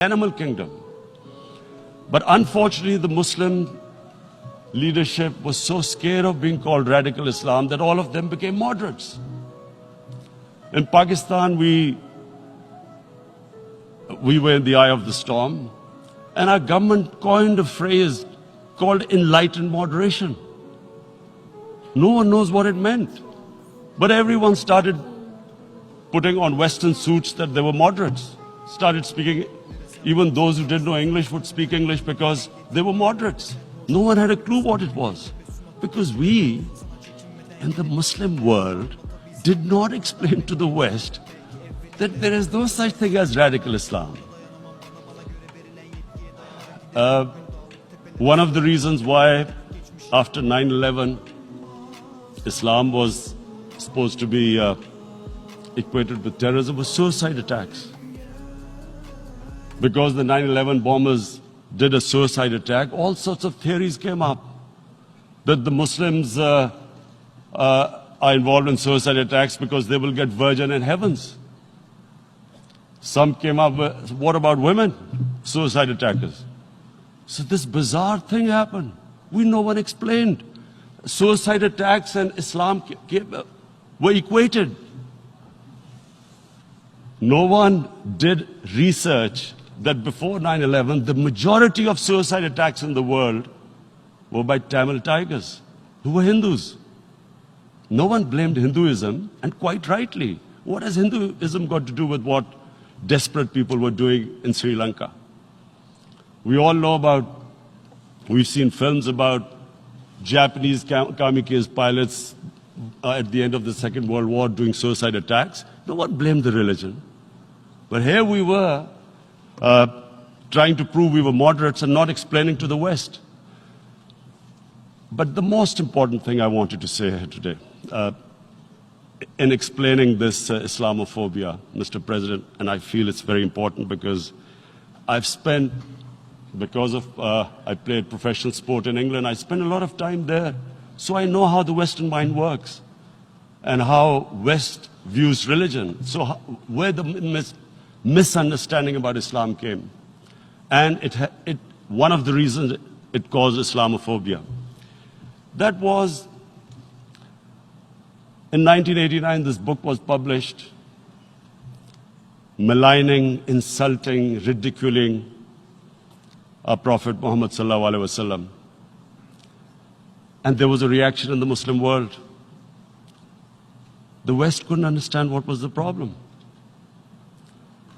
animal kingdom. But unfortunately, the Muslim leadership was so scared of being called radical Islam that all of them became moderates. In Pakistan, we were in the eye of the storm, and our government coined a phrase called enlightened moderation. No one knows what it meant, but everyone started putting on Western suits that they were moderates, started speaking. Even those who didn't know English would speak English because they were moderates. No one had a clue what it was, because we, in the Muslim world, did not explain to the West that there is no such thing as radical Islam. One of the reasons why, after 9/11, Islam was supposed to be equated with terrorism was suicide attacks. Because the 9/11 bombers did a suicide attack, all sorts of theories came up that the Muslims are involved in suicide attacks because they will get virgin in heavens. Some came up with, what about women, suicide attackers? So this bizarre thing happened. No one explained. Suicide attacks and Islam were equated. No one did research that before 9/11, the majority of suicide attacks in the world were by Tamil tigers, who were Hindus. No one blamed Hinduism, and quite rightly. What has Hinduism got to do with what desperate people were doing in Sri Lanka? We all know about, we've seen films about Japanese kamikaze pilots at the end of the Second World War doing suicide attacks. No one blamed the religion. But here we were, trying to prove we were moderates and not explaining to the West. But the most important thing I wanted to say here today, in explaining this Islamophobia, Mr. President, and I feel it's very important because I've spent, because of, I played professional sport in England, I spent a lot of time there, so I know how the Western mind works and how West views religion. So where the misunderstanding about Islam came. And one of the reasons it caused Islamophobia. That was, in 1989, this book was published, maligning, insulting, ridiculing our Prophet Muhammad sallallahu alaihi wasallam. And there was a reaction in the Muslim world. The West couldn't understand what was the problem.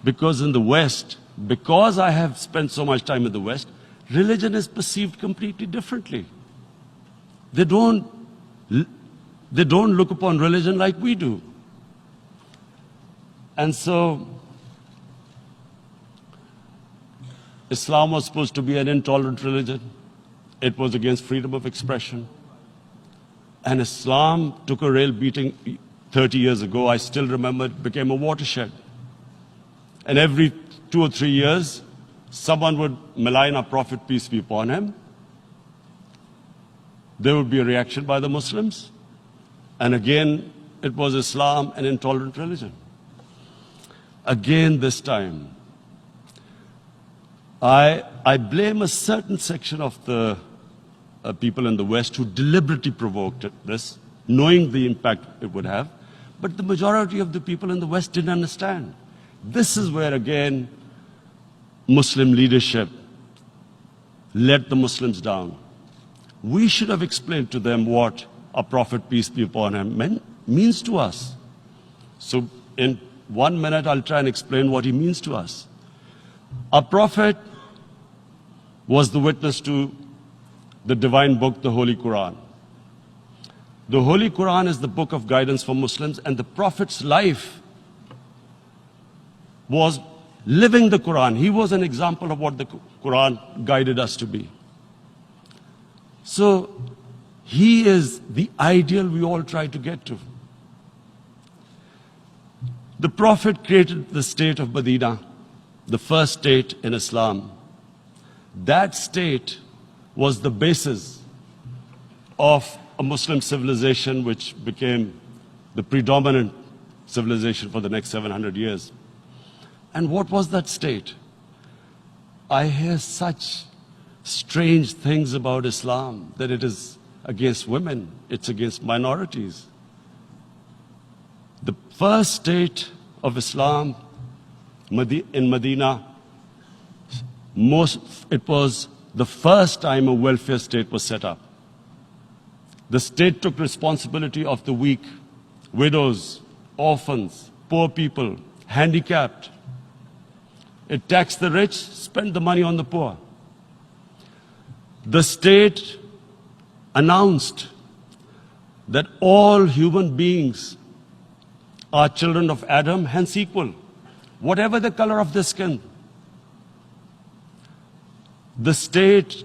Because in the West, because I have spent so much time in the West, religion is perceived completely differently. They don't look upon religion like we do. And so, Islam was supposed to be an intolerant religion. It was against freedom of expression. And Islam took a real beating 30 years ago. I still remember it became a watershed. And every 2 or 3 years, someone would malign our Prophet, peace be upon him. There would be a reaction by the Muslims. And again, it was Islam, an intolerant religion. Again, this time, I blame a certain section of the people in the West who deliberately provoked this, knowing the impact it would have. But the majority of the people in the West didn't understand. This is where, again, Muslim leadership let the Muslims down. We should have explained to them what our Prophet, peace be upon him, means to us. So in 1 minute, I'll try and explain what he means to us. Our Prophet was the witness to the divine book, the Holy Quran. The Holy Quran is the book of guidance for Muslims, and the Prophet's life was living the Quran. He was an example of what the Quran guided us to be. So he is the ideal we all try to get to. The Prophet created the state of Medina, the first state in Islam. That state was the basis of a Muslim civilization which became the predominant civilization for the next 700 years. And what was that state? I hear such strange things about Islam, that it is against women, it's against minorities. The first state of Islam in Medina, it was the first time a welfare state was set up. The state took responsibility of the weak, widows, orphans, poor people, handicapped. It taxed the rich, spent the money on the poor. The state announced that all human beings are children of Adam, hence equal, whatever the color of their skin. The state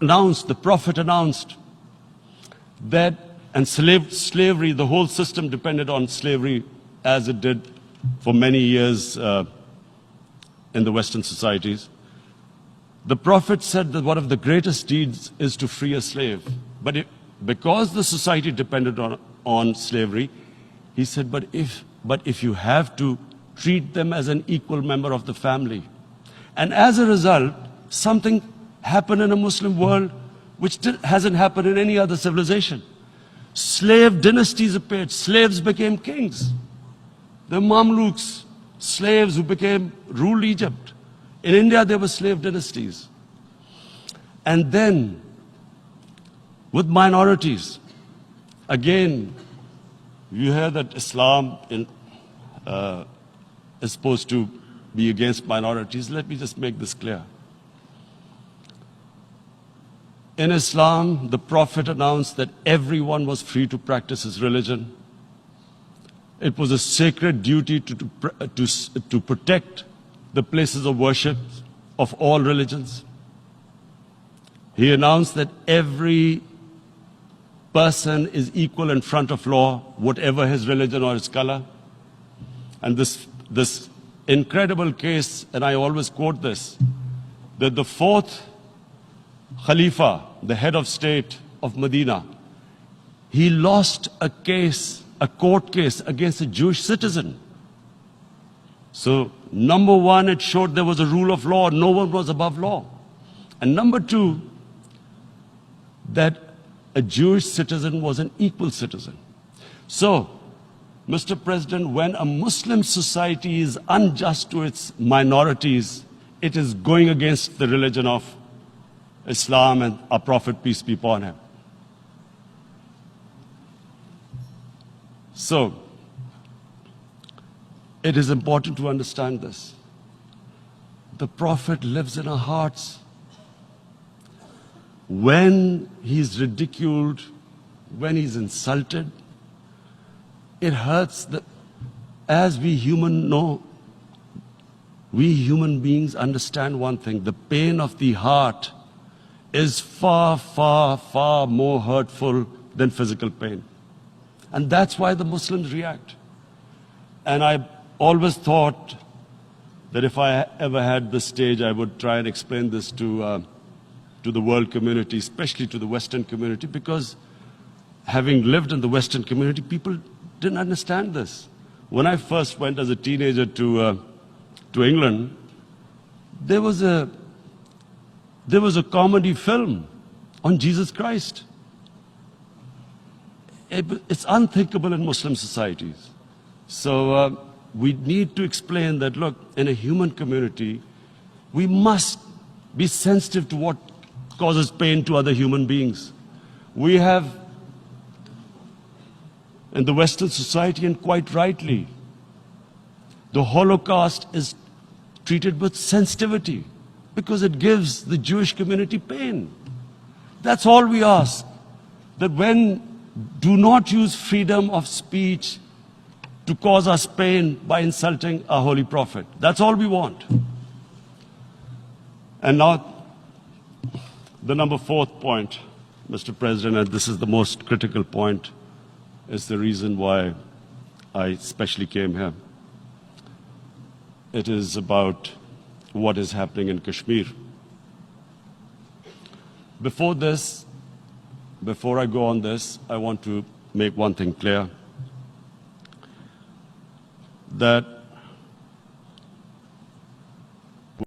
announced, the Prophet announced that, and slavery, the whole system depended on slavery as it did for many years in the Western societies. The Prophet said that one of the greatest deeds is to free a slave. But because the society depended on slavery, he said, but if you have to, treat them as an equal member of the family. And as a result, something happened in a Muslim world which hasn't happened in any other civilization. Slave dynasties appeared. Slaves became kings. The Mamluks, slaves who ruled Egypt. In India, there were slave dynasties. And then, with minorities, again, you hear that Islam is supposed to be against minorities. Let me just make this clear. In Islam, the Prophet announced that everyone was free to practice his religion. It was a sacred duty to protect the places of worship of all religions. He announced that every person is equal in front of law, whatever his religion or his color. And this incredible case, and I always quote this, that the fourth Khalifa, the head of state of Medina, he lost a court case against a Jewish citizen. So, number one, it showed there was a rule of law, no one was above law. And number two, that a Jewish citizen was an equal citizen. So, Mr. President, when a Muslim society is unjust to its minorities, it is going against the religion of Islam and our Prophet, peace be upon him. So, it is important to understand this. The Prophet lives in our hearts. When he's ridiculed, when he's insulted, it hurts. As we human beings understand one thing, the pain of the heart is far, far, far more hurtful than physical pain. And that's why the Muslims react. And I always thought that if I ever had this stage, I would try and explain this to the world community, especially to the Western community, because having lived in the Western community, people didn't understand this. When I first went as a teenager to England, there was a comedy film on Jesus Christ. It's unthinkable in Muslim societies. So we need to explain that, look, in a human community, we must be sensitive to what causes pain to other human beings. We have, in the Western society, and quite rightly, the Holocaust is treated with sensitivity because it gives the Jewish community pain. That's all we ask. That do not use freedom of speech to cause us pain by insulting our Holy Prophet. That's all we want. And now, the number fourth point, Mr. President, and this is the most critical point, is the reason why I especially came here. It is about what is happening in Kashmir. Before I go on this, I want to make one thing clear, that